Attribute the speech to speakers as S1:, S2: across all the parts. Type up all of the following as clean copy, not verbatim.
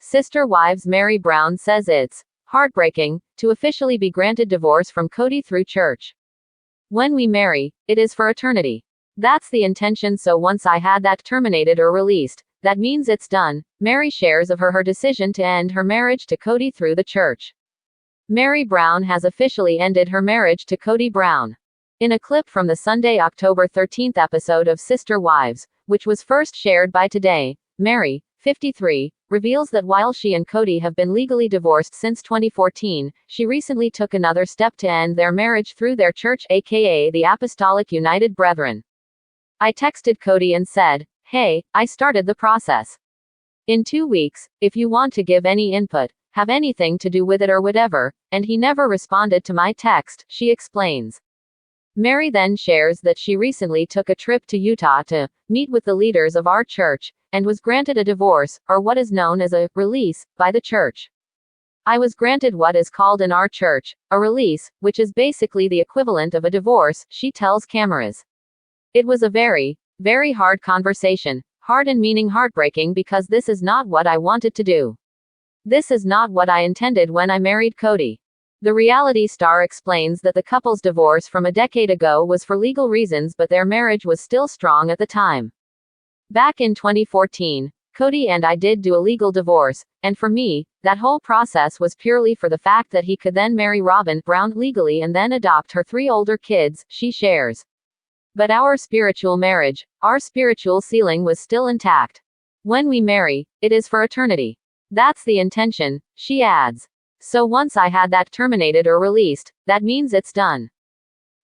S1: Sister Wives Meri Brown says it's heartbreaking to officially be granted divorce from Kody through church. When we marry, it is for eternity. That's the intention, so once I had that terminated or released, that means it's done. Meri shares of her decision to end her marriage to Kody through the church. Meri Brown has officially ended her marriage to Kody Brown. In a clip from the Sunday, October 13th episode of Sister Wives, which was first shared by Today, Meri, 53, reveals that while she and Kody have been legally divorced since 2014, she recently took another step to end their marriage through their church, aka the Apostolic United Brethren. I texted Kody and said, "Hey, I started the process. In 2 weeks, if you want to give any input, have anything to do with it or whatever," and he never responded to my text, she explains. Meri then shares that she recently took a trip to Utah to meet with the leaders of our church, and was granted a divorce, or what is known as a release, by the church. I was granted what is called in our church a release, which is basically the equivalent of a divorce, she tells Cambrige. It was a very, very hard conversation, hard and meaning heartbreaking, because this is not what I wanted to do. This is not what I intended when I married Kody. The reality star explains that the couple's divorce from a decade ago was for legal reasons, but their marriage was still strong at the time. Back in 2014, Kody and I did do a legal divorce, and for me, that whole process was purely for the fact that he could then marry Robyn Brown legally and then adopt her 3 older kids, she shares. But our spiritual marriage, our spiritual ceiling was still intact. When we marry, it is for eternity. That's the intention, she adds. So once I had that terminated or released, that means it's done.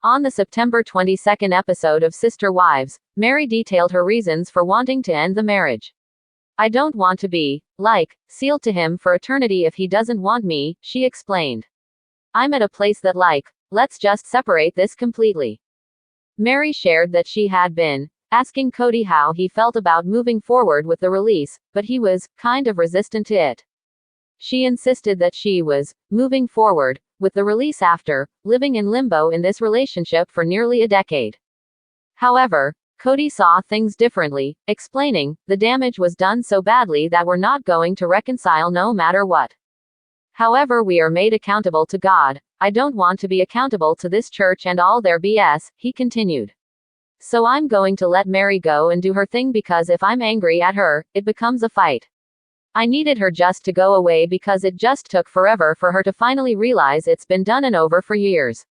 S1: On the September 22nd episode of Sister Wives, Meri detailed her reasons for wanting to end the marriage. "I don't want to be, sealed to him for eternity if he doesn't want me," she explained. "I'm at a place that let's just separate this completely." Meri shared that she had been asking Kody how he felt about moving forward with the release, but he was kind of resistant to it. She insisted that she was moving forward with the release after living in limbo in this relationship for nearly a decade. However, Kody saw things differently, explaining, "The damage was done so badly that we're not going to reconcile no matter what. However, we are made accountable to God. I don't want to be accountable to this church and all their BS," he continued. "So I'm going to let Meri go and do her thing, because if I'm angry at her, it becomes a fight. I needed her just to go away because it just took forever for her to finally realize it's been done and over for years."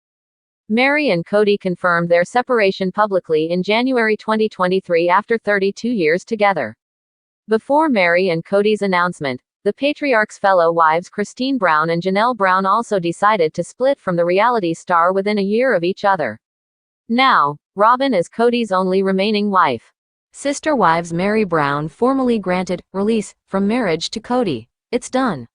S1: Meri and Kody confirmed their separation publicly in January 2023 after 32 years together. Before Meri and Kody's announcement, the patriarch's fellow wives Christine Brown and Janelle Brown also decided to split from the reality star within a year of each other. Now, Robyn is Kody's only remaining wife. Sister Wives Meri Brown formally granted release from marriage to Kody. It's done.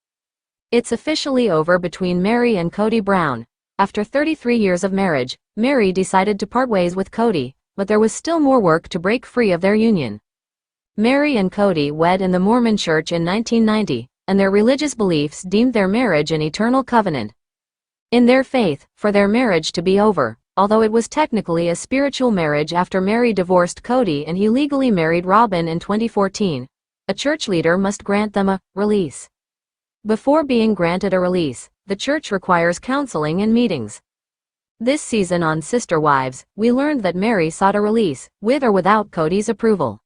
S1: It's officially over between Meri and Kody Brown. After 33 years of marriage, Meri decided to part ways with Kody, but there was still more work to break free of their union. Meri and Kody wed in the Mormon Church in 1990, and their religious beliefs deemed their marriage an eternal covenant. In their faith, for their marriage to be over, although it was technically a spiritual marriage after Meri divorced Kody and he legally married Robyn in 2014, a church leader must grant them a release. Before being granted a release, the church requires counseling and meetings. This season on Sister Wives, we learned that Meri sought a release, with or without Kody's approval.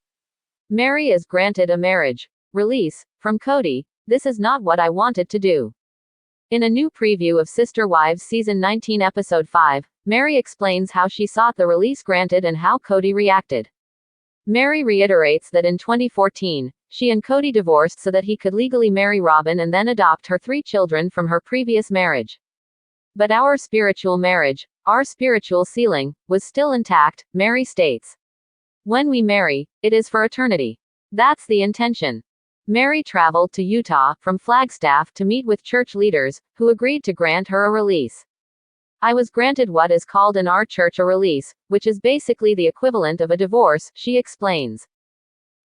S1: Meri is granted a marriage release from Kody. "This is not what I wanted to do." In a new preview of Sister Wives Season 19 Episode 5, Meri explains how she sought the release granted and how Kody reacted. Meri reiterates that in 2014, she and Kody divorced so that he could legally marry Robyn and then adopt her 3 children from her previous marriage. "But our spiritual marriage, our spiritual ceiling, was still intact," Meri states. "When we marry, it is for eternity. That's the intention." Meri traveled to Utah from Flagstaff to meet with church leaders, who agreed to grant her a release. "I was granted what is called in our church a release, which is basically the equivalent of a divorce," she explains.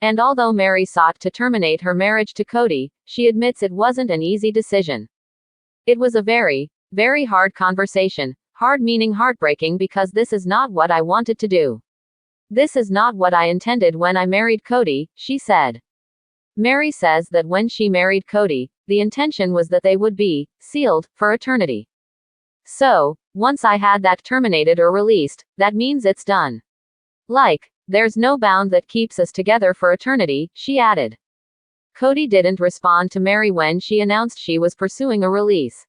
S1: And although Meri sought to terminate her marriage to Kody, she admits it wasn't an easy decision. "It was a very, very hard conversation, hard meaning heartbreaking, because this is not what I wanted to do. This is not what I intended when I married Kody," she said. Meri says that when she married Kody, the intention was that they would be sealed for eternity. So, once I had that terminated or released, that means it's done. Like, there's no bound that keeps us together for eternity, she added. Kody didn't respond to Meri when she announced she was pursuing a release.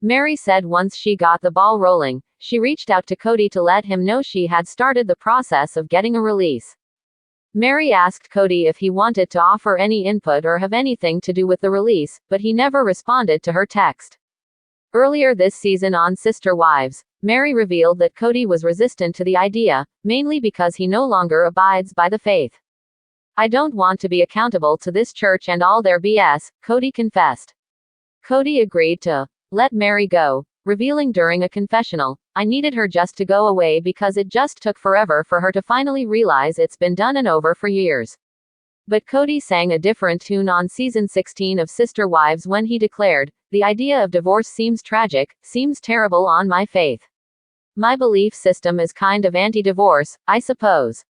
S1: Meri said once she got the ball rolling, she reached out to Kody to let him know she had started the process of getting a release. Meri asked Kody if he wanted to offer any input or have anything to do with the release, but he never responded to her text. Earlier this season on Sister Wives, Meri revealed that Kody was resistant to the idea, mainly because he no longer abides by the faith. I don't want to be accountable to this church and all their BS, Kody confessed. Kody agreed to let Meri go, revealing during a confessional, I needed her just to go away because it just took forever for her to finally realize it's been done and over for years. But Kody sang a different tune on season 16 of Sister Wives when he declared, the idea of divorce seems tragic, seems terrible on my faith. My belief system is kind of anti-divorce, I suppose.